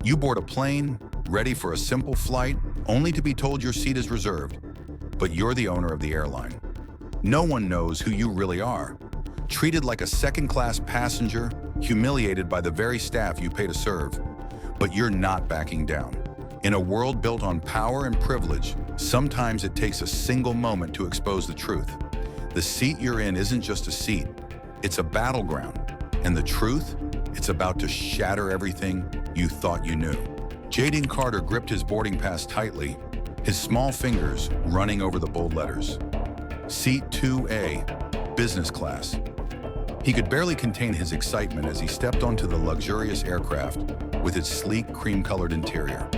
You board a plane, ready for a simple flight, only to be told your seat is reserved. But you're the owner of the airline. No one knows who you really are. Treated like a second-class passenger, humiliated by the very staff you pay to serve. But you're not backing down. In a world built on power and privilege, sometimes it takes a single moment to expose the truth. The seat you're in isn't just a seat, it's a battleground. And the truth? It's about to shatter everything you thought you knew. Jaden Carter gripped his boarding pass tightly, his small fingers running over the bold letters. Seat 2A, business class. He could barely contain his excitement as he stepped onto the luxurious aircraft with its sleek, cream-colored interior.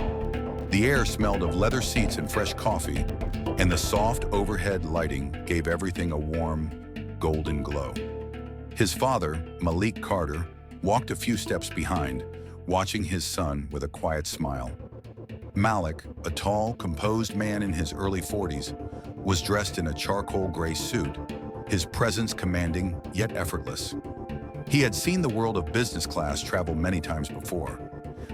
The air smelled of leather seats and fresh coffee, and the soft overhead lighting gave everything a warm, golden glow. His father, Malik Carter, walked a few steps behind, watching his son with a quiet smile. Malik, a tall, composed man in his early 40s, was dressed in a charcoal gray suit, his presence commanding yet effortless. He had seen the world of business class travel many times before,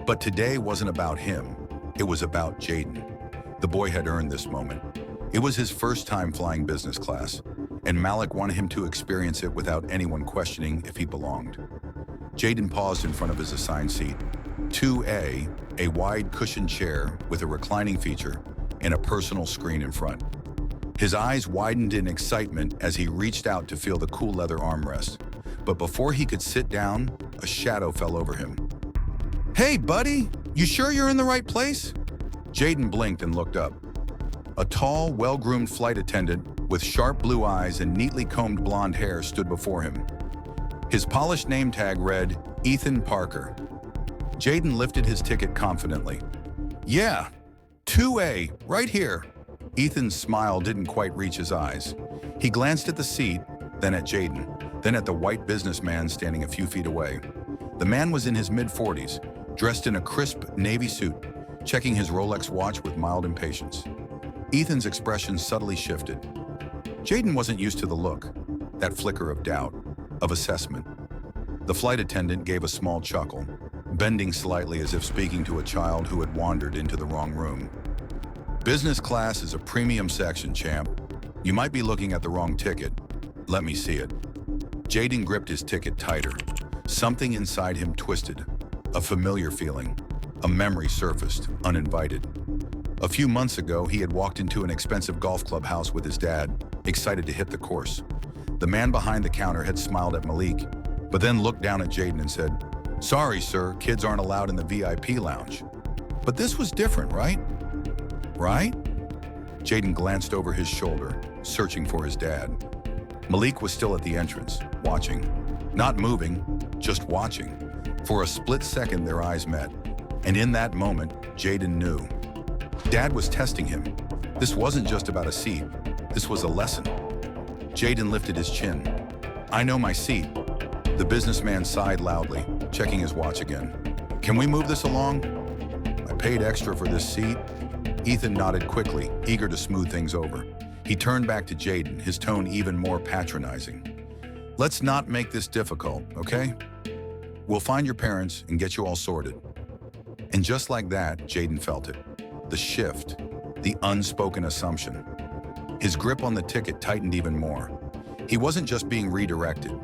but today wasn't about him. It was about Jaden. The boy had earned this moment. It was his first time flying business class, and Malik wanted him to experience it without anyone questioning if he belonged. Jaden paused in front of his assigned seat. 2A, a wide cushioned chair with a reclining feature and a personal screen in front. His eyes widened in excitement as he reached out to feel the cool leather armrest. But before he could sit down, a shadow fell over him. "Hey, buddy, you sure you're in the right place?" Jaden blinked and looked up. A tall, well-groomed flight attendant with sharp blue eyes and neatly combed blonde hair stood before him. His polished name tag read, Ethan Parker. Jaden lifted his ticket confidently. "Yeah, 2A, right here." Ethan's smile didn't quite reach his eyes. He glanced at the seat, then at Jaden, then at the white businessman standing a few feet away. The man was in his mid-40s, dressed in a crisp navy suit, checking his Rolex watch with mild impatience. Ethan's expression subtly shifted. Jaden wasn't used to the look, that flicker of doubt, of assessment. The flight attendant gave a small chuckle, bending slightly as if speaking to a child who had wandered into the wrong room. "Business class is a premium section, champ. You might be looking at the wrong ticket. Let me see it." Jaden gripped his ticket tighter. Something inside him twisted. A familiar feeling. A memory surfaced, uninvited. A few months ago, he had walked into an expensive golf clubhouse with his dad, excited to hit the course. The man behind the counter had smiled at Malik, but then looked down at Jaden and said, "Sorry, sir, kids aren't allowed in the VIP lounge." But this was different, right? Right? Jaden glanced over his shoulder, searching for his dad. Malik was still at the entrance, watching. Not moving, just watching. For a split second, their eyes met. And in that moment, Jaden knew. Dad was testing him. This wasn't just about a seat. This was a lesson. Jaden lifted his chin. "I know my seat." The businessman sighed loudly, checking his watch again. "Can we move this along? I paid extra for this seat." Ethan nodded quickly, eager to smooth things over. He turned back to Jaden, his tone even more patronizing. "Let's not make this difficult, okay? We'll find your parents and get you all sorted." And just like that, Jaden felt it. The shift, the unspoken assumption. His grip on the ticket tightened even more. He wasn't just being redirected.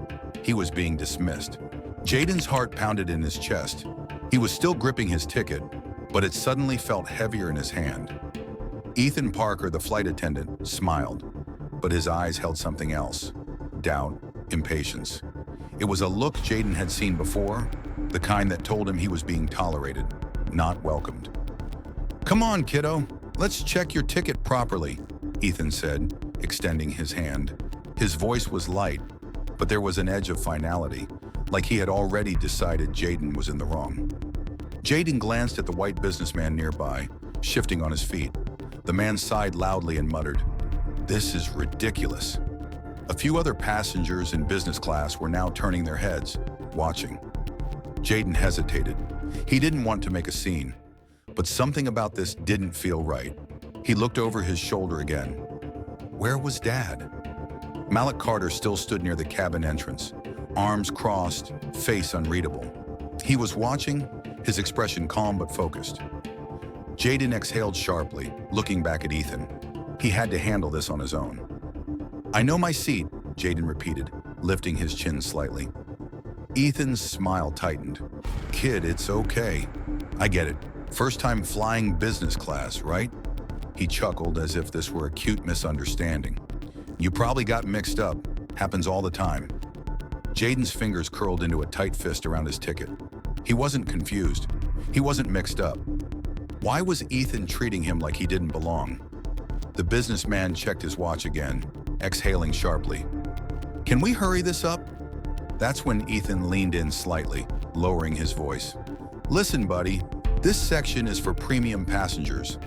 He was being dismissed. Jaden's heart pounded in his chest. He was still gripping his ticket, but it suddenly felt heavier in his hand. Ethan Parker, the flight attendant, smiled, but his eyes held something else. Doubt, impatience. It was a look Jaden had seen before, the kind that told him he was being tolerated, not welcomed. "Come on, kiddo, let's check your ticket properly," Ethan said, extending his hand. His voice was light, but there was an edge of finality, like he had already decided Jaden was in the wrong. Jaden glanced at the white businessman nearby, shifting on his feet. The man sighed loudly and muttered, "This is ridiculous." A few other passengers in business class were now turning their heads, watching. Jaden hesitated. He didn't want to make a scene, but something about this didn't feel right. He looked over his shoulder again. Where was Dad? Malik Carter still stood near the cabin entrance, arms crossed, face unreadable. He was watching, his expression calm but focused. Jaden exhaled sharply, looking back at Ethan. He had to handle this on his own. "I know my seat," Jaden repeated, lifting his chin slightly. Ethan's smile tightened. "Kid, it's okay. I get it. First time flying business class, right?" He chuckled as if this were a cute misunderstanding. "You probably got mixed up. Happens all the time." Jaden's fingers curled into a tight fist around his ticket. He wasn't confused. He wasn't mixed up. Why was Ethan treating him like he didn't belong? The businessman checked his watch again, exhaling sharply. "Can we hurry this up?" That's when Ethan leaned in slightly, lowering his voice. "Listen, buddy, this section is for premium passengers.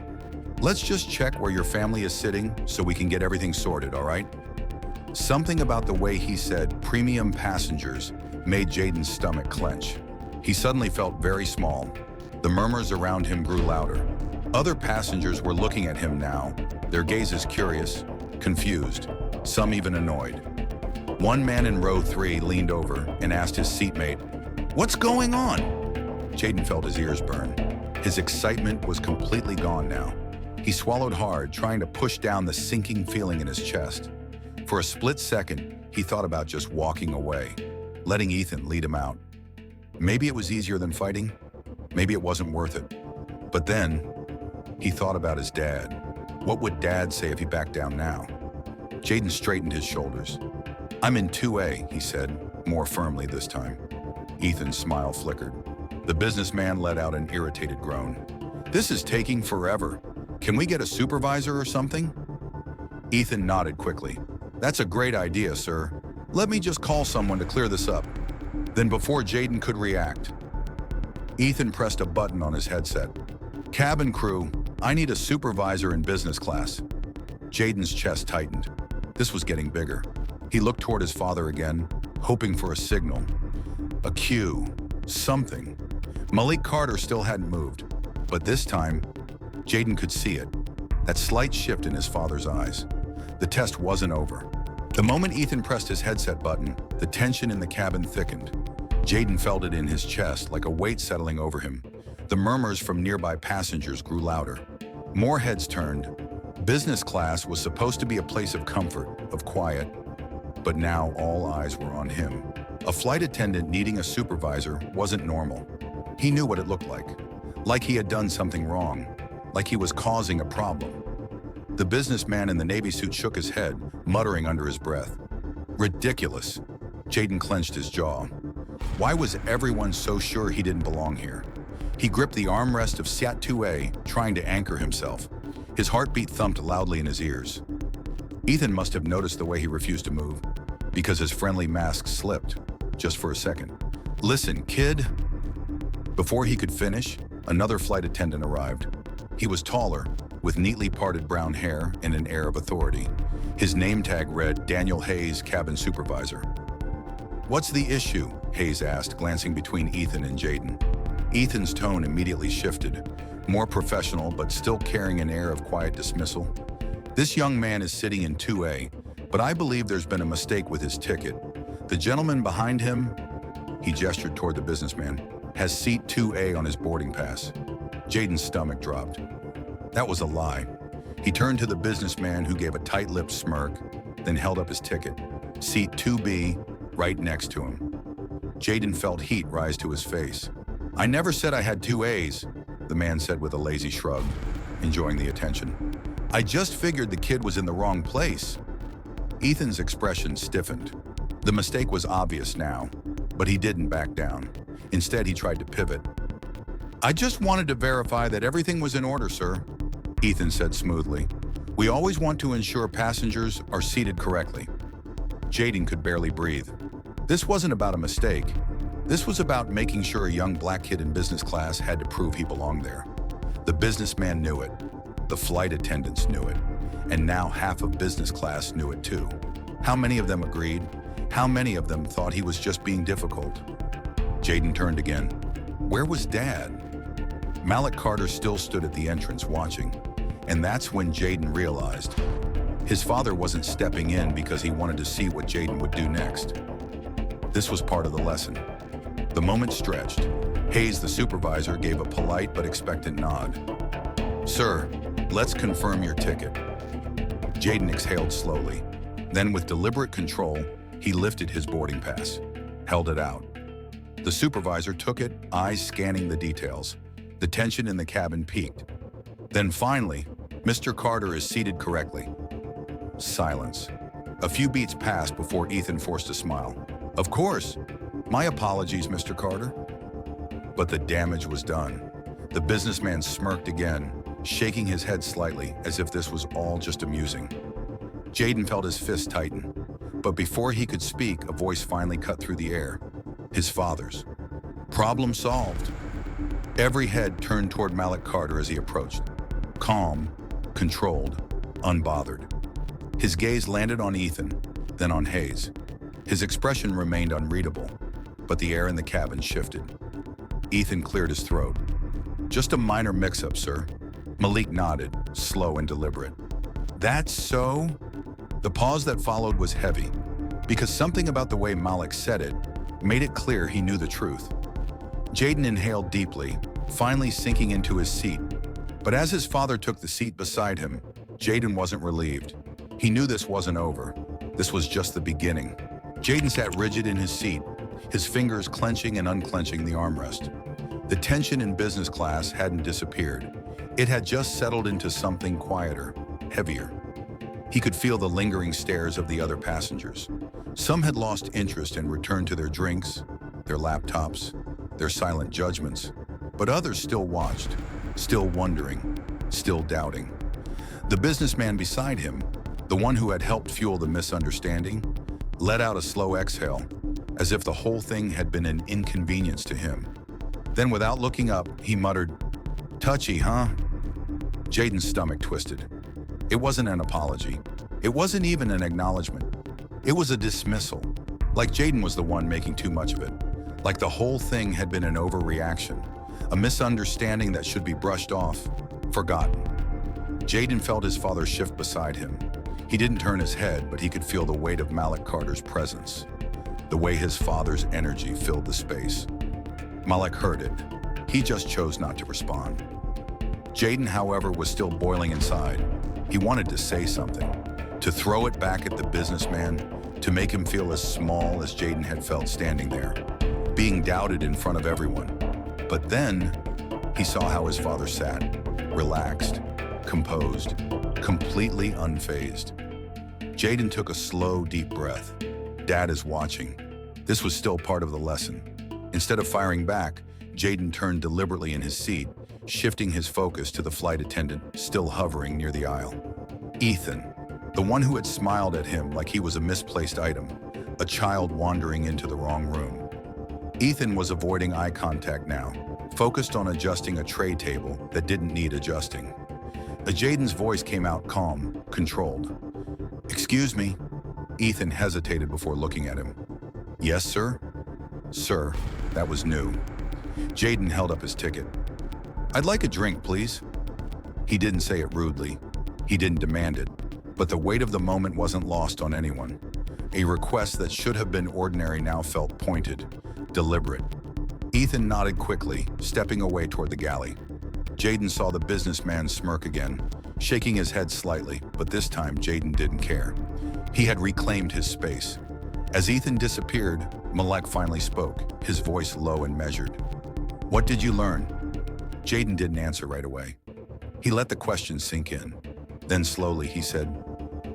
Let's just check where your family is sitting so we can get everything sorted, all right?" Something about the way he said premium passengers made Jaden's stomach clench. He suddenly felt very small. The murmurs around him grew louder. Other passengers were looking at him now, their gazes curious, confused, some even annoyed. One man in row 3 leaned over and asked his seatmate, "What's going on?" Jaden felt his ears burn. His excitement was completely gone now. He swallowed hard, trying to push down the sinking feeling in his chest. For a split second, he thought about just walking away, letting Ethan lead him out. Maybe it was easier than fighting. Maybe it wasn't worth it. But then, he thought about his dad. What would Dad say if he backed down now? Jaden straightened his shoulders. "I'm in 2A, he said, more firmly this time. Ethan's smile flickered. The businessman let out an irritated groan. "This is taking forever. Can we get a supervisor or something?" Ethan nodded quickly. "That's a great idea, sir. Let me just call someone to clear this up." Then before Jaden could react, Ethan pressed a button on his headset. "Cabin crew, I need a supervisor in business class." Jaden's chest tightened. This was getting bigger. He looked toward his father again, hoping for a signal. A cue. Something. Malik Carter still hadn't moved. But this time, Jaden could see it. That slight shift in his father's eyes. The test wasn't over. The moment Ethan pressed his headset button, the tension in the cabin thickened. Jaden felt it in his chest like a weight settling over him. The murmurs from nearby passengers grew louder. More heads turned. Business class was supposed to be a place of comfort, of quiet. But now all eyes were on him. A flight attendant needing a supervisor wasn't normal. He knew what it looked like. Like he had done something wrong. Like he was causing a problem. The businessman in the Navy suit shook his head, muttering under his breath. Ridiculous. Jaden clenched his jaw. Why was everyone so sure he didn't belong here? He gripped the armrest of Seat 2A, trying to anchor himself. His heartbeat thumped loudly in his ears. Ethan must have noticed the way he refused to move, because his friendly mask slipped, just for a second. "Listen, kid." Before he could finish, another flight attendant arrived. He was taller, with neatly parted brown hair and an air of authority. His name tag read Daniel Hayes, Cabin Supervisor. "What's the issue?" Hayes asked, glancing between Ethan and Jaden. Ethan's tone immediately shifted, more professional but still carrying an air of quiet dismissal. "This young man is sitting in 2A, but I believe there's been a mistake with his ticket. The gentleman behind him," he gestured toward the businessman, "has seat 2A on his boarding pass." Jaden's stomach dropped. That was a lie. He turned to the businessman, who gave a tight-lipped smirk, then held up his ticket. Seat 2B, right next to him. Jaden felt heat rise to his face. "I never said I had 2As, the man said with a lazy shrug, enjoying the attention. "I just figured the kid was in the wrong place." Ethan's expression stiffened. The mistake was obvious now, but he didn't back down. Instead, he tried to pivot. "I just wanted to verify that everything was in order, sir," Ethan said smoothly. "We always want to ensure passengers are seated correctly." Jaden could barely breathe. This wasn't about a mistake. This was about making sure a young black kid in business class had to prove he belonged there. The businessman knew it. The flight attendants knew it. And now half of business class knew it too. How many of them agreed? How many of them thought he was just being difficult? Jaden turned again. Where was Dad? Malik Carter still stood at the entrance watching. And that's when Jaden realized his father wasn't stepping in because he wanted to see what Jaden would do next. This was part of the lesson. The moment stretched. Hayes, the supervisor, gave a polite but expectant nod. "Sir, let's confirm your ticket." Jaden exhaled slowly. Then, with deliberate control, he lifted his boarding pass, held it out. The supervisor took it, eyes scanning the details. The tension in the cabin peaked. Then finally, "Mr. Carter is seated correctly." Silence. A few beats passed before Ethan forced a smile. "Of course. My apologies, Mr. Carter." But the damage was done. The businessman smirked again, shaking his head slightly as if this was all just amusing. Jaden felt his fist tighten, but before he could speak, a voice finally cut through the air. His father's. Problem solved. Every head turned toward Malik Carter as he approached. Calm, controlled, unbothered. His gaze landed on Ethan, then on Hayes. His expression remained unreadable, but the air in the cabin shifted. Ethan cleared his throat. "Just a minor mix-up, sir." Malik nodded, slow and deliberate. "That's so?" The pause that followed was heavy, because something about the way Malik said it made it clear he knew the truth. Jaden inhaled deeply, finally sinking into his seat. But as his father took the seat beside him, Jaden wasn't relieved. He knew this wasn't over. This was just the beginning. Jaden sat rigid in his seat, his fingers clenching and unclenching the armrest. The tension in business class hadn't disappeared. It had just settled into something quieter, heavier. He could feel the lingering stares of the other passengers. Some had lost interest and returned to their drinks, their laptops, their silent judgments. But others still watched, still wondering, still doubting. The businessman beside him, the one who had helped fuel the misunderstanding, let out a slow exhale, as if the whole thing had been an inconvenience to him. Then, without looking up, he muttered, "Touchy, huh?" Jaden's stomach twisted. It wasn't an apology. It wasn't even an acknowledgement. It was a dismissal, like Jaden was the one making too much of it, like the whole thing had been an overreaction, a misunderstanding that should be brushed off, forgotten. Jaden felt his father shift beside him. He didn't turn his head, but he could feel the weight of Malik Carter's presence, the way his father's energy filled the space. Malik heard it. He just chose not to respond. Jaden, however, was still boiling inside. He wanted to say something, to throw it back at the businessman, to make him feel as small as Jaden had felt standing there, being doubted in front of everyone. But then, he saw how his father sat, relaxed, composed, completely unfazed. Jaden took a slow, deep breath. Dad is watching. This was still part of the lesson. Instead of firing back, Jaden turned deliberately in his seat, shifting his focus to the flight attendant still hovering near the aisle. Ethan, the one who had smiled at him like he was a misplaced item, a child wandering into the wrong room. Ethan was avoiding eye contact now, focused on adjusting a tray table that didn't need adjusting. Jaden's voice came out calm, controlled. "Excuse me." Ethan hesitated before looking at him. "Yes, sir?" "Sir." That was new. Jaden held up his ticket. "I'd like a drink, please." He didn't say it rudely. He didn't demand it. But the weight of the moment wasn't lost on anyone. A request that should have been ordinary now felt pointed, deliberate. Ethan nodded quickly, stepping away toward the galley. Jaden saw the businessman smirk again, shaking his head slightly, but this time Jaden didn't care. He had reclaimed his space. As Ethan disappeared, Malik finally spoke, his voice low and measured. "What did you learn?" Jaden didn't answer right away. He let the question sink in. Then slowly he said,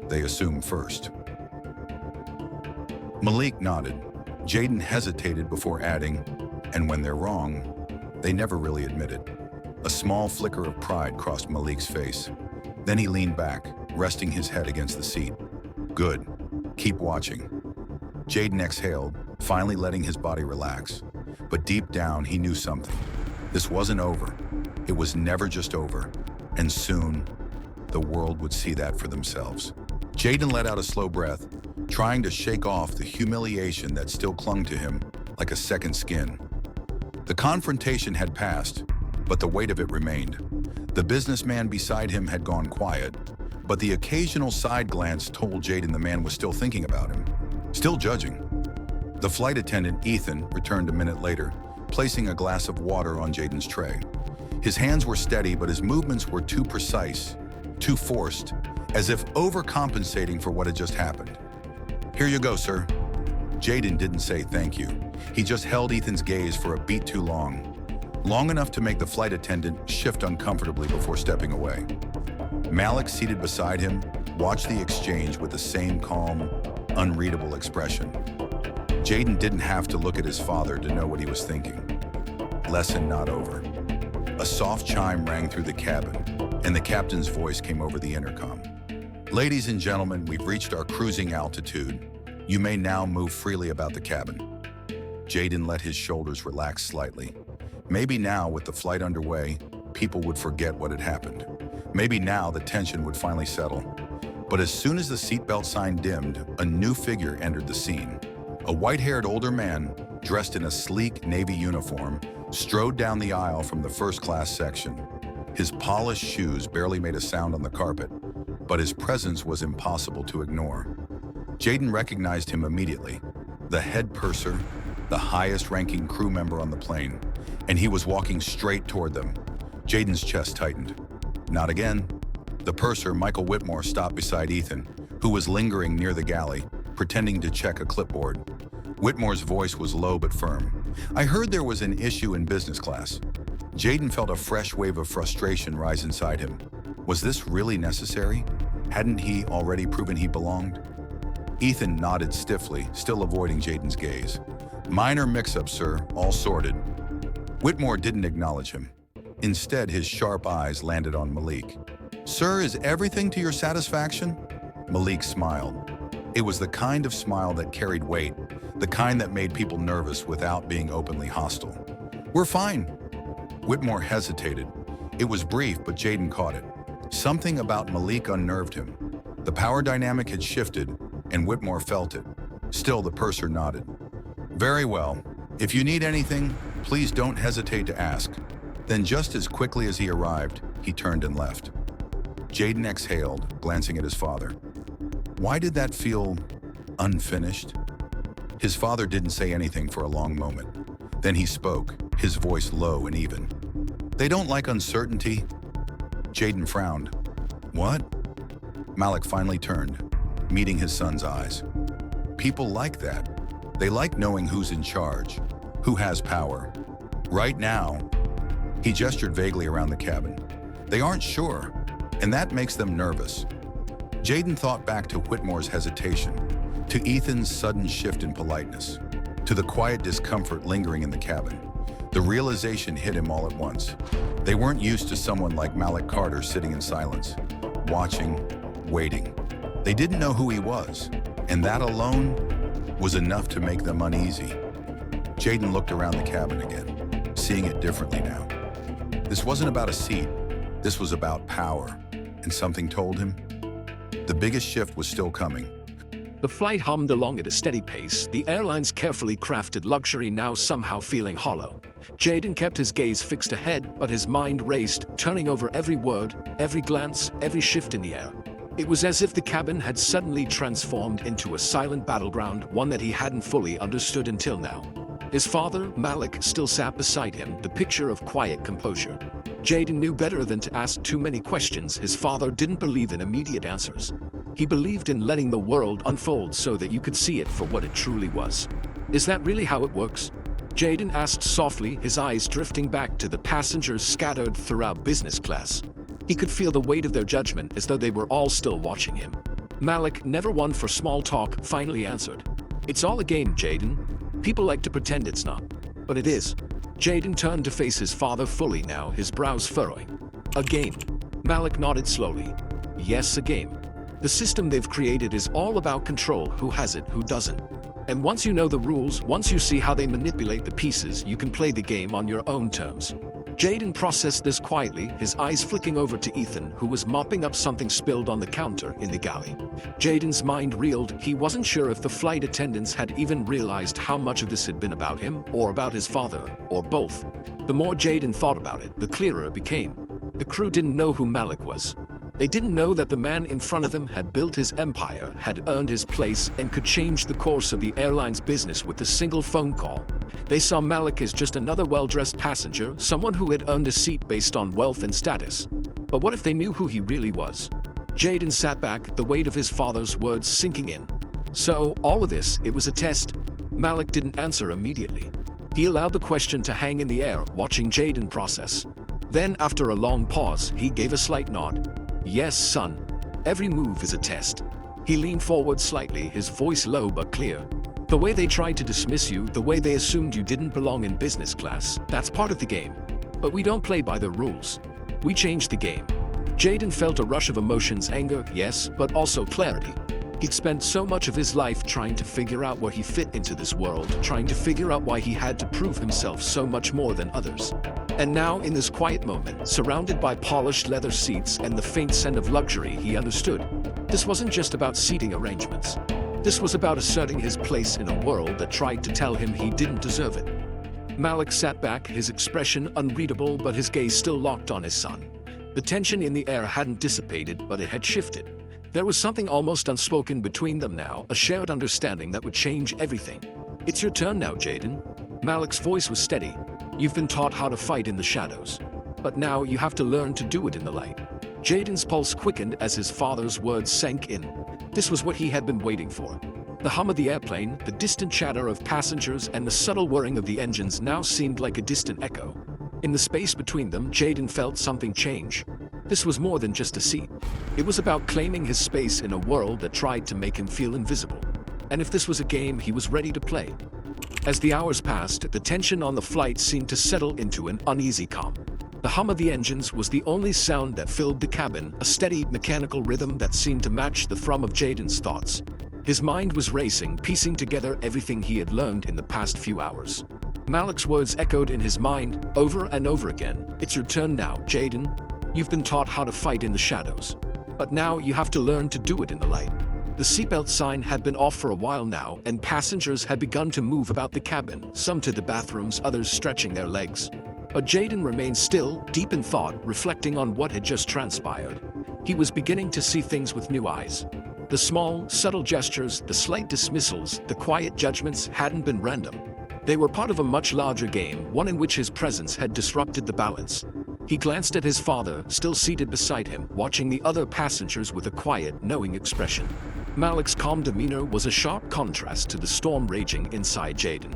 "They assume first." Malik nodded. Jaden hesitated before adding, "And when they're wrong, they never really admit it." A small flicker of pride crossed Malik's face. Then he leaned back, resting his head against the seat. "Good. Keep watching." Jaden exhaled, finally letting his body relax. But deep down, he knew something. This wasn't over. It was never just over. And soon, the world would see that for themselves. Jaden let out a slow breath, trying to shake off the humiliation that still clung to him like a second skin. The confrontation had passed, but the weight of it remained. The businessman beside him had gone quiet, but the occasional side glance told Jaden the man was still thinking about him, still judging. The flight attendant, Ethan, returned a minute later, placing a glass of water on Jaden's tray. His hands were steady, but his movements were too precise, too forced, as if overcompensating for what had just happened. "Here you go, sir." Jaden didn't say thank you. He just held Ethan's gaze for a beat too long enough to make the flight attendant shift uncomfortably before stepping away. Malik, seated beside him, watched the exchange with the same calm, unreadable expression. Jaden didn't have to look at his father to know what he was thinking. Lesson not over. A soft chime rang through the cabin, and the captain's voice came over the intercom. "Ladies and gentlemen, we've reached our cruising altitude. You may now move freely about the cabin." Jaden let his shoulders relax slightly. Maybe now, with the flight underway, people would forget what had happened. Maybe now the tension would finally settle. But as soon as the seatbelt sign dimmed, a new figure entered the scene. A white-haired older man, dressed in a sleek Navy uniform, strode down the aisle from the first-class section. His polished shoes barely made a sound on the carpet, but his presence was impossible to ignore. Jaden recognized him immediately, the head purser, the highest-ranking crew member on the plane, and he was walking straight toward them. Jaden's chest tightened. Not again. The purser, Michael Whitmore, stopped beside Ethan, who was lingering near the galley, pretending to check a clipboard. Whitmore's voice was low but firm. "I heard there was an issue in business class." Jaden felt a fresh wave of frustration rise inside him. Was this really necessary? Hadn't he already proven he belonged? Ethan nodded stiffly, still avoiding Jaden's gaze. "Minor mix-up, sir, all sorted." Whitmore didn't acknowledge him. Instead, his sharp eyes landed on Malik. "Sir, is everything to your satisfaction?" Malik smiled. It was the kind of smile that carried weight, the kind that made people nervous without being openly hostile. "We're fine." Whitmore hesitated. It was brief, but Jaden caught it. Something about Malik unnerved him. The power dynamic had shifted, and Whitmore felt it. Still, the purser nodded. "Very well. If you need anything, please don't hesitate to ask." Then just as quickly as he arrived, he turned and left. Jaden exhaled, glancing at his father. Why did that feel unfinished? His father didn't say anything for a long moment. Then he spoke, his voice low and even. "They don't like uncertainty." Jaden frowned. "What?" Malik finally turned, meeting his son's eyes. "People like that. They like knowing who's in charge, who has power. Right now," he gestured vaguely around the cabin, "they aren't sure, and that makes them nervous." Jaden thought back to Whitmore's hesitation, to Ethan's sudden shift in politeness, to the quiet discomfort lingering in the cabin. The realization hit him all at once. They weren't used to someone like Malik Carter sitting in silence, watching, waiting. They didn't know who he was, and that alone was enough to make them uneasy. Jaden looked around the cabin again, seeing it differently now. This wasn't about a seat. This was about power, and something told him the biggest shift was still coming. The flight hummed along at a steady pace, the airline's carefully crafted luxury now somehow feeling hollow. Jaden kept his gaze fixed ahead, but his mind raced, turning over every word, every glance, every shift in the air. It was as if the cabin had suddenly transformed into a silent battleground, one that he hadn't fully understood until now. His father, Malik, still sat beside him, the picture of quiet composure. Jaden knew better than to ask too many questions. His father didn't believe in immediate answers. He believed in letting the world unfold so that you could see it for what it truly was. "Is that really how it works?" Jaden asked softly, his eyes drifting back to the passengers scattered throughout business class. He could feel the weight of their judgment as though they were all still watching him. Malik, never one for small talk, finally answered. "It's all a game, Jaden. People like to pretend it's not, but it is." Jaden turned to face his father fully now, his brows furrowing. "A game." Malik nodded slowly. "Yes, a game. The system they've created is all about control, who has it, who doesn't. And once you know the rules, once you see how they manipulate the pieces, you can play the game on your own terms." Jaden processed this quietly, his eyes flicking over to Ethan, who was mopping up something spilled on the counter in the galley. Jaden's mind reeled. He wasn't sure if the flight attendants had even realized how much of this had been about him, or about his father, or both. The more Jaden thought about it, the clearer it became. The crew didn't know who Malik was. They didn't know that the man in front of them had built his empire, had earned his place, and could change the course of the airline's business with a single phone call. They saw Malik as just another well-dressed passenger, someone who had earned a seat based on wealth and status. But what if they knew who he really was? Jaden sat back, the weight of his father's words sinking in. So, all of this, it was a test? Malik didn't answer immediately. He allowed the question to hang in the air, watching Jaden process. Then, after a long pause, he gave a slight nod. Yes, son. Every move is a test. He leaned forward slightly, his voice low but clear. The way they tried to dismiss you, the way they assumed you didn't belong in business class, that's part of the game. But we don't play by the rules. We change the game. Jaden felt a rush of emotions, anger, yes, but also clarity. He'd spent so much of his life trying to figure out where he fit into this world, trying to figure out why he had to prove himself so much more than others. And now, in this quiet moment, surrounded by polished leather seats and the faint scent of luxury, he understood. This wasn't just about seating arrangements. This was about asserting his place in a world that tried to tell him he didn't deserve it. Malik sat back, his expression unreadable but his gaze still locked on his son. The tension in the air hadn't dissipated, but it had shifted. There was something almost unspoken between them now, a shared understanding that would change everything. It's your turn now, Jaden. Malik's voice was steady. You've been taught how to fight in the shadows. But now you have to learn to do it in the light. Jaden's pulse quickened as his father's words sank in. This was what he had been waiting for. The hum of the airplane, the distant chatter of passengers, and the subtle whirring of the engines now seemed like a distant echo. In the space between them, Jaden felt something change. This was more than just a seat. It was about claiming his space in a world that tried to make him feel invisible. And if this was a game, he was ready to play. As the hours passed, the tension on the flight seemed to settle into an uneasy calm. The hum of the engines was the only sound that filled the cabin, a steady, mechanical rhythm that seemed to match the thrum of Jaden's thoughts. His mind was racing, piecing together everything he had learned in the past few hours. Malik's words echoed in his mind, over and over again. It's your turn now, Jaden. You've been taught how to fight in the shadows. But now you have to learn to do it in the light. The seatbelt sign had been off for a while now, and passengers had begun to move about the cabin, some to the bathrooms, others stretching their legs. But Jaden remained still, deep in thought, reflecting on what had just transpired. He was beginning to see things with new eyes. The small, subtle gestures, the slight dismissals, the quiet judgments hadn't been random. They were part of a much larger game, one in which his presence had disrupted the balance. He glanced at his father, still seated beside him, watching the other passengers with a quiet, knowing expression. Malik's calm demeanor was a sharp contrast to the storm raging inside Jaden.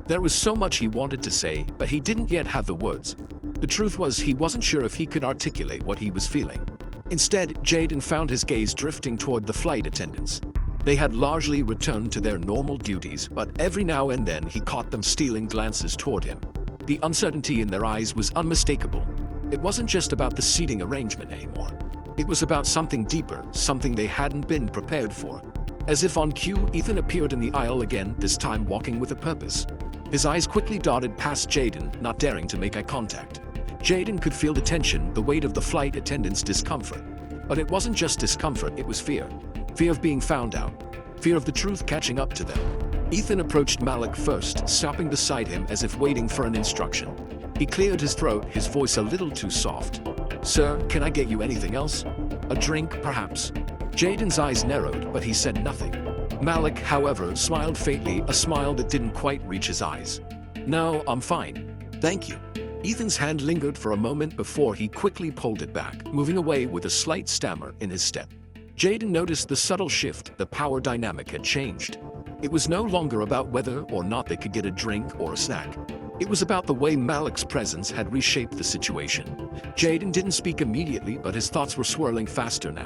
There was so much he wanted to say, but he didn't yet have the words. The truth was, he wasn't sure if he could articulate what he was feeling. Instead, Jaden found his gaze drifting toward the flight attendants. They had largely returned to their normal duties, but every now and then he caught them stealing glances toward him. The uncertainty in their eyes was unmistakable. It wasn't just about the seating arrangement anymore. It was about something deeper, something they hadn't been prepared for. As if on cue, Ethan appeared in the aisle again, this time walking with a purpose. His eyes quickly darted past Jaden, not daring to make eye contact. Jaden could feel the tension, the weight of the flight attendants' discomfort. But it wasn't just discomfort, it was fear. Fear of being found out. Fear of the truth catching up to them. Ethan approached Malik first, stopping beside him as if waiting for an instruction. He cleared his throat, his voice a little too soft. Sir, can I get you anything else? A drink, perhaps? Jaden's eyes narrowed, but he said nothing. Malik, however, smiled faintly, a smile that didn't quite reach his eyes. No, I'm fine. Thank you. Ethan's hand lingered for a moment before he quickly pulled it back, moving away with a slight stammer in his step. Jaden noticed the subtle shift, the power dynamic had changed. It was no longer about whether or not they could get a drink or a snack. It was about the way Malik's presence had reshaped the situation. Jaden didn't speak immediately, but his thoughts were swirling faster now.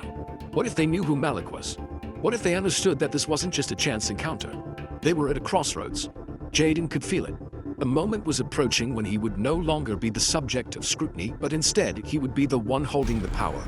What if they knew who Malik was? What if they understood that this wasn't just a chance encounter? They were at a crossroads. Jaden could feel it. A moment was approaching when he would no longer be the subject of scrutiny, but instead he would be the one holding the power.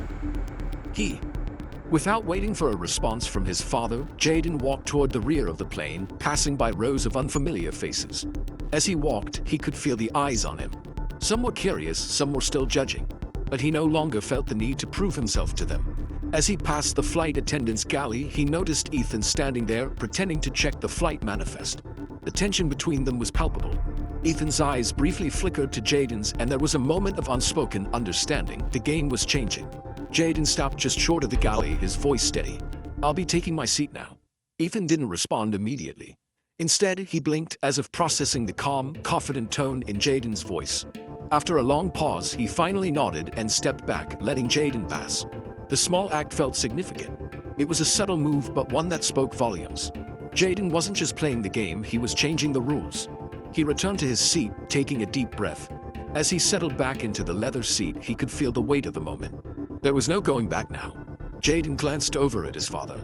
Without waiting for a response from his father, Jaden walked toward the rear of the plane, passing by rows of unfamiliar faces. As he walked, he could feel the eyes on him. Some were curious, some were still judging. But he no longer felt the need to prove himself to them. As he passed the flight attendant's galley, he noticed Ethan standing there, pretending to check the flight manifest. The tension between them was palpable. Ethan's eyes briefly flickered to Jaden's, and there was a moment of unspoken understanding. The game was changing. Jaden stopped just short of the galley, his voice steady. "I'll be taking my seat now." Ethan didn't respond immediately. Instead, he blinked as if processing the calm, confident tone in Jaden's voice. After a long pause, he finally nodded and stepped back, letting Jaden pass. The small act felt significant. It was a subtle move, but one that spoke volumes. Jaden wasn't just playing the game, he was changing the rules. He returned to his seat, taking a deep breath. As he settled back into the leather seat, he could feel the weight of the moment. There was no going back now. Jaden glanced over at his father.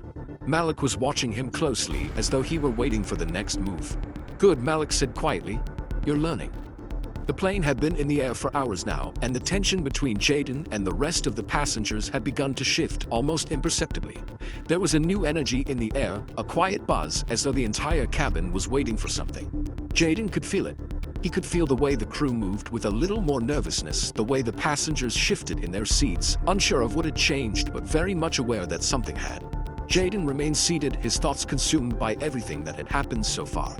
Malik was watching him closely, as though he were waiting for the next move. "Good," Malik said quietly. "You're learning." The plane had been in the air for hours now, and the tension between Jaden and the rest of the passengers had begun to shift almost imperceptibly. There was a new energy in the air, a quiet buzz, as though the entire cabin was waiting for something. Jaden could feel it. He could feel the way the crew moved with a little more nervousness, the way the passengers shifted in their seats, unsure of what had changed but very much aware that something had. Jaden remained seated, his thoughts consumed by everything that had happened so far.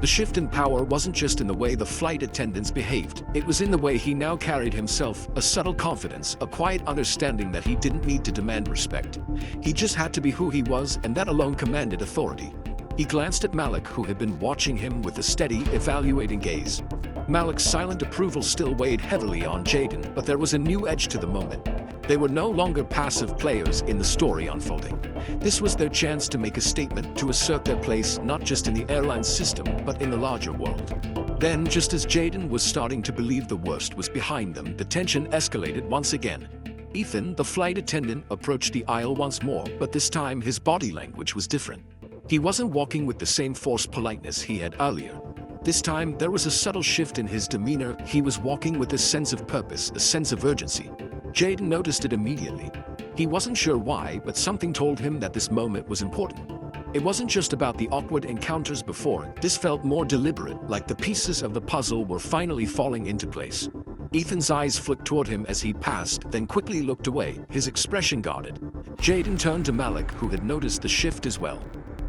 The shift in power wasn't just in the way the flight attendants behaved, it was in the way he now carried himself, a subtle confidence, a quiet understanding that he didn't need to demand respect. He just had to be who he was, and that alone commanded authority. He glanced at Malik, who had been watching him with a steady, evaluating gaze. Malik's silent approval still weighed heavily on Jaden, but there was a new edge to the moment. They were no longer passive players in the story unfolding. This was their chance to make a statement, to assert their place not just in the airline system, but in the larger world. Then, just as Jaden was starting to believe the worst was behind them, the tension escalated once again. Ethan, the flight attendant, approached the aisle once more, but this time his body language was different. He wasn't walking with the same forced politeness he had earlier. This time, there was a subtle shift in his demeanor. He was walking with a sense of purpose, a sense of urgency. Jaden noticed it immediately. He wasn't sure why, but something told him that this moment was important. It wasn't just about the awkward encounters before, this felt more deliberate, like the pieces of the puzzle were finally falling into place. Ethan's eyes flicked toward him as he passed, then quickly looked away, his expression guarded. Jaden turned to Malik, who had noticed the shift as well.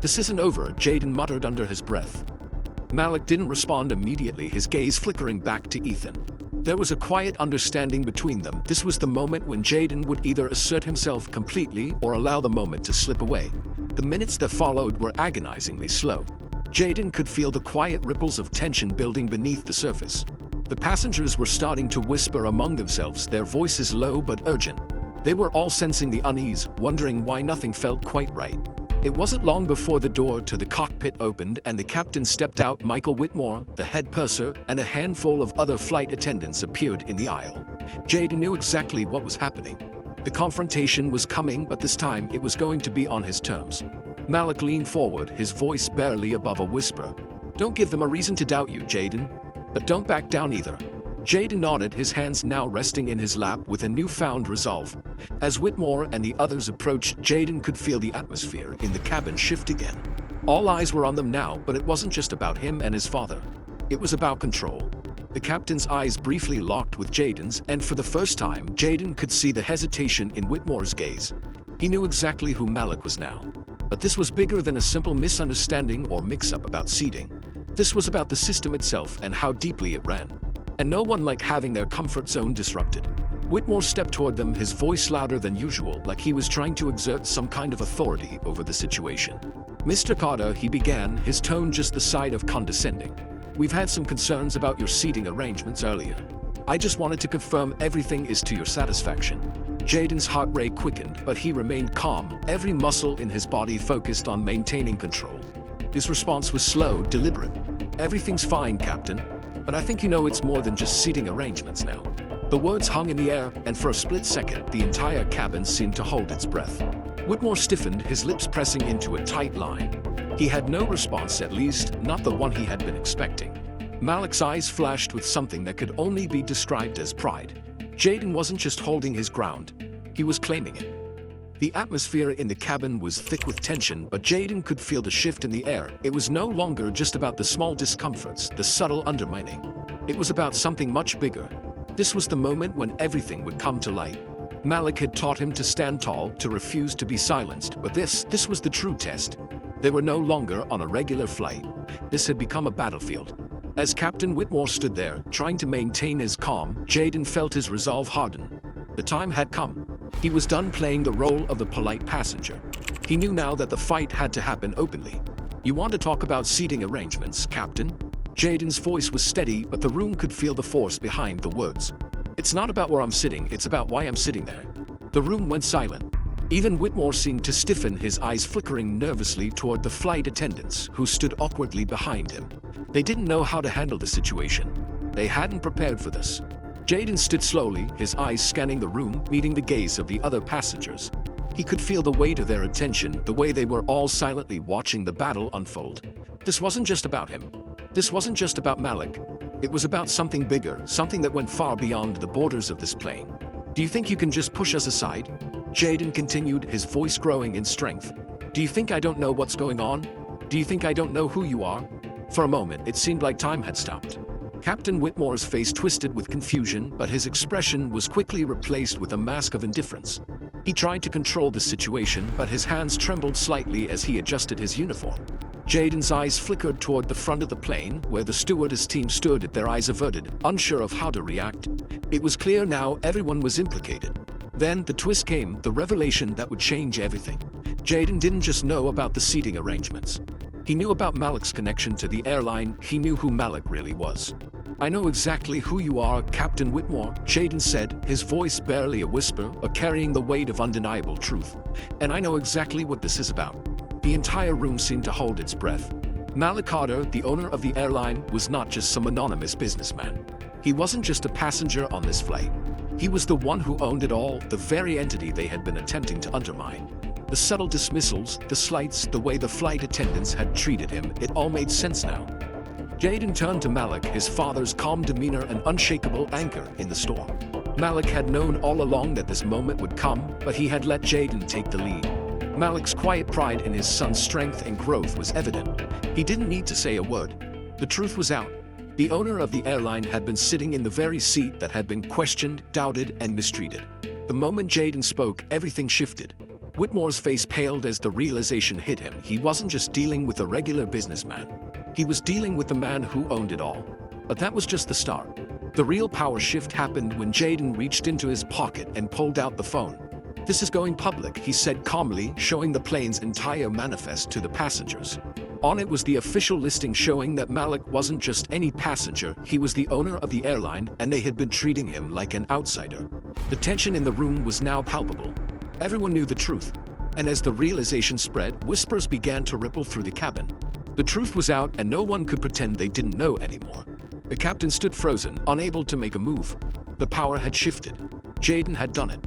"This isn't over," Jaden muttered under his breath. Malik didn't respond immediately, his gaze flickering back to Ethan. There was a quiet understanding between them. This was the moment when Jaden would either assert himself completely or allow the moment to slip away. The minutes that followed were agonizingly slow. Jaden could feel the quiet ripples of tension building beneath the surface. The passengers were starting to whisper among themselves, their voices low but urgent. They were all sensing the unease, wondering why nothing felt quite right. It wasn't long before the door to the cockpit opened and the captain stepped out. Michael Whitmore, the head purser, and a handful of other flight attendants appeared in the aisle. Jaden knew exactly what was happening. The confrontation was coming, but this time it was going to be on his terms. Malik leaned forward, his voice barely above a whisper. "Don't give them a reason to doubt you, Jaden. But don't back down either." Jaden nodded, his hands now resting in his lap with a newfound resolve. As Whitmore and the others approached, Jaden could feel the atmosphere in the cabin shift again. All eyes were on them now, but it wasn't just about him and his father. It was about control. The captain's eyes briefly locked with Jaden's, and for the first time, Jaden could see the hesitation in Whitmore's gaze. He knew exactly who Malik was now. But this was bigger than a simple misunderstanding or mix-up about seating. This was about the system itself and how deeply it ran. And no one liked having their comfort zone disrupted. Whitmore stepped toward them, his voice louder than usual, like he was trying to exert some kind of authority over the situation. "Mr. Carter," he began, his tone just the side of condescending. "We've had some concerns about your seating arrangements earlier. I just wanted to confirm everything is to your satisfaction." Jaden's heart rate quickened, but he remained calm, every muscle in his body focused on maintaining control. His response was slow, deliberate. "Everything's fine, Captain. But I think you know it's more than just seating arrangements now." The words hung in the air, and for a split second, the entire cabin seemed to hold its breath. Whitmore stiffened, his lips pressing into a tight line. He had no response, at least, not the one he had been expecting. Malik's eyes flashed with something that could only be described as pride. Jaden wasn't just holding his ground, he was claiming it. The atmosphere in the cabin was thick with tension, but Jaden could feel the shift in the air. It was no longer just about the small discomforts, the subtle undermining. It was about something much bigger. This was the moment when everything would come to light. Malik had taught him to stand tall, to refuse to be silenced, but this was the true test. They were no longer on a regular flight. This had become a battlefield. As Captain Whitmore stood there, trying to maintain his calm, Jaden felt his resolve harden. The time had come. He was done playing the role of the polite passenger. He knew now that the fight had to happen openly. "You want to talk about seating arrangements, Captain?" Jaden's voice was steady, but the room could feel the force behind the words. "It's not about where I'm sitting, it's about why I'm sitting there." The room went silent. Even Whitmore seemed to stiffen, his eyes flickering nervously toward the flight attendants, who stood awkwardly behind him. They didn't know how to handle the situation. They hadn't prepared for this. Jaden stood slowly, his eyes scanning the room, meeting the gaze of the other passengers. He could feel the weight of their attention, the way they were all silently watching the battle unfold. This wasn't just about him. This wasn't just about Malik. It was about something bigger, something that went far beyond the borders of this plane. "Do you think you can just push us aside?" Jaden continued, his voice growing in strength. "Do you think I don't know what's going on? Do you think I don't know who you are?" For a moment, it seemed like time had stopped. Captain Whitmore's face twisted with confusion, but his expression was quickly replaced with a mask of indifference. He tried to control the situation, but his hands trembled slightly as he adjusted his uniform. Jaden's eyes flickered toward the front of the plane, where the stewardess team stood, their eyes averted, unsure of how to react. It was clear now everyone was implicated. Then the twist came, the revelation that would change everything. Jaden didn't just know about the seating arrangements. He knew about Malik's connection to the airline. He knew who Malik really was. "I know exactly who you are, Captain Whitmore," Jaden said, his voice barely a whisper, but carrying the weight of undeniable truth. "And I know exactly what this is about." The entire room seemed to hold its breath. Malik Carter, the owner of the airline, was not just some anonymous businessman. He wasn't just a passenger on this flight. He was the one who owned it all, the very entity they had been attempting to undermine. The subtle dismissals, the slights, the way the flight attendants had treated him, it all made sense now. Jaden turned to Malik, his father's calm demeanor an unshakable anchor in the storm. Malik had known all along that this moment would come, but he had let Jaden take the lead. Malik's quiet pride in his son's strength and growth was evident. He didn't need to say a word. The truth was out. The owner of the airline had been sitting in the very seat that had been questioned, doubted, and mistreated. The moment Jaden spoke, everything shifted. Whitmore's face paled as the realization hit him. He wasn't just dealing with a regular businessman. He was dealing with the man who owned it all. But that was just the start. The real power shift happened when Jaden reached into his pocket and pulled out the phone. "This is going public," he said calmly, showing the plane's entire manifest to the passengers. On it was the official listing showing that Malik wasn't just any passenger, he was the owner of the airline, and they had been treating him like an outsider. The tension in the room was now palpable. Everyone knew the truth. And as the realization spread, whispers began to ripple through the cabin. The truth was out, and no one could pretend they didn't know anymore. The captain stood frozen, unable to make a move. The power had shifted. Jaden had done it.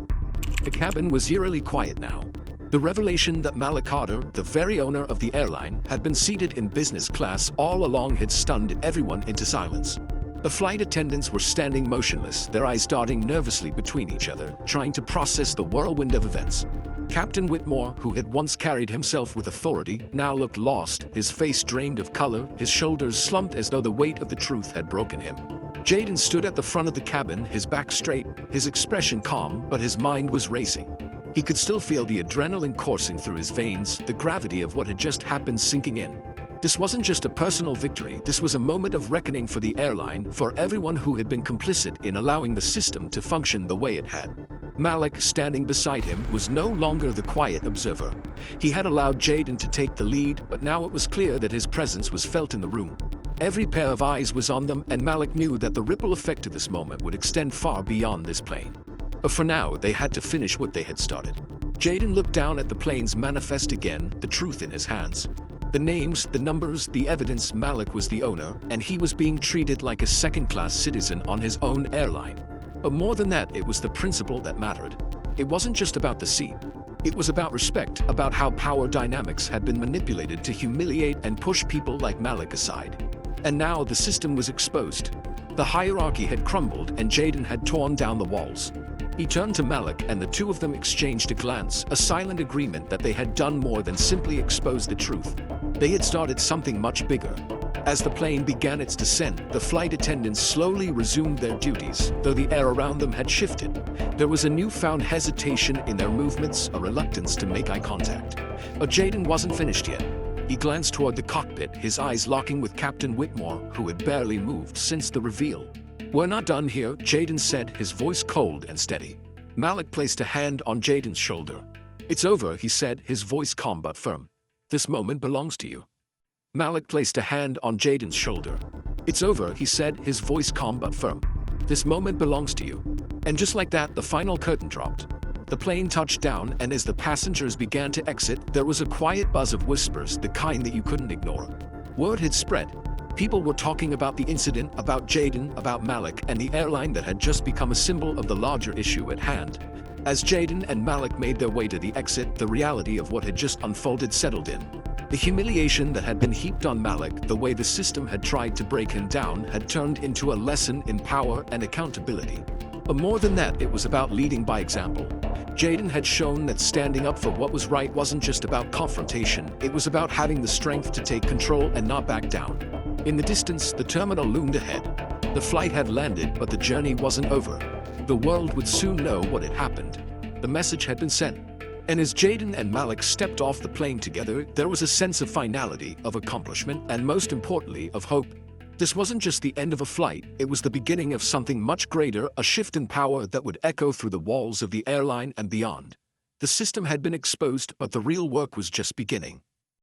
The cabin was eerily quiet now. The revelation that Malik Carter, the very owner of the airline, had been seated in business class all along had stunned everyone into silence. The flight attendants were standing motionless, their eyes darting nervously between each other, trying to process the whirlwind of events. Captain Whitmore, who had once carried himself with authority, now looked lost, his face drained of color, his shoulders slumped as though the weight of the truth had broken him. Jaden stood at the front of the cabin, his back straight, his expression calm, but his mind was racing. He could still feel the adrenaline coursing through his veins, the gravity of what had just happened sinking in. This wasn't just a personal victory, this was a moment of reckoning for the airline, for everyone who had been complicit in allowing the system to function the way it had. Malik, standing beside him, was no longer the quiet observer. He had allowed Jaden to take the lead, but now it was clear that his presence was felt in the room. Every pair of eyes was on them, and Malik knew that the ripple effect of this moment would extend far beyond this plane. But for now, they had to finish what they had started. Jaden looked down at the plane's manifest again, the truth in his hands. The names, the numbers, the evidence. Malik was the owner, and he was being treated like a second-class citizen on his own airline. But more than that, it was the principle that mattered. It wasn't just about the seat. It was about respect, about how power dynamics had been manipulated to humiliate and push people like Malik aside. And now the system was exposed. The hierarchy had crumbled, and Jaden had torn down the walls. He turned to Malik, and the two of them exchanged a glance, a silent agreement that they had done more than simply expose the truth. They had started something much bigger. As the plane began its descent, the flight attendants slowly resumed their duties, though the air around them had shifted. There was a newfound hesitation in their movements, a reluctance to make eye contact. But Jaden wasn't finished yet. He glanced toward the cockpit, his eyes locking with Captain Whitmore, who had barely moved since the reveal. "We're not done here," Jaden said, his voice cold and steady. Malik placed a hand on Jaden's shoulder. "It's over," he said, his voice calm but firm. "This moment belongs to you." Malik placed a hand on Jaden's shoulder. "It's over," he said, his voice calm but firm. "This moment belongs to you." And just like that, the final curtain dropped. The plane touched down, and as the passengers began to exit, there was a quiet buzz of whispers, the kind that you couldn't ignore. Word had spread. People were talking about the incident, about Jaden, about Malik, and the airline that had just become a symbol of the larger issue at hand. As Jaden and Malik made their way to the exit, the reality of what had just unfolded settled in. The humiliation that had been heaped on Malik, the way the system had tried to break him down, had turned into a lesson in power and accountability. But more than that, it was about leading by example. Jaden had shown that standing up for what was right wasn't just about confrontation, it was about having the strength to take control and not back down. In the distance, the terminal loomed ahead. The flight had landed, but the journey wasn't over. The world would soon know what had happened. The message had been sent. And as Jaden and Malik stepped off the plane together, there was a sense of finality, of accomplishment, and most importantly, of hope. This wasn't just the end of a flight, it was the beginning of something much greater, a shift in power that would echo through the walls of the airline and beyond. The system had been exposed, but the real work was just beginning.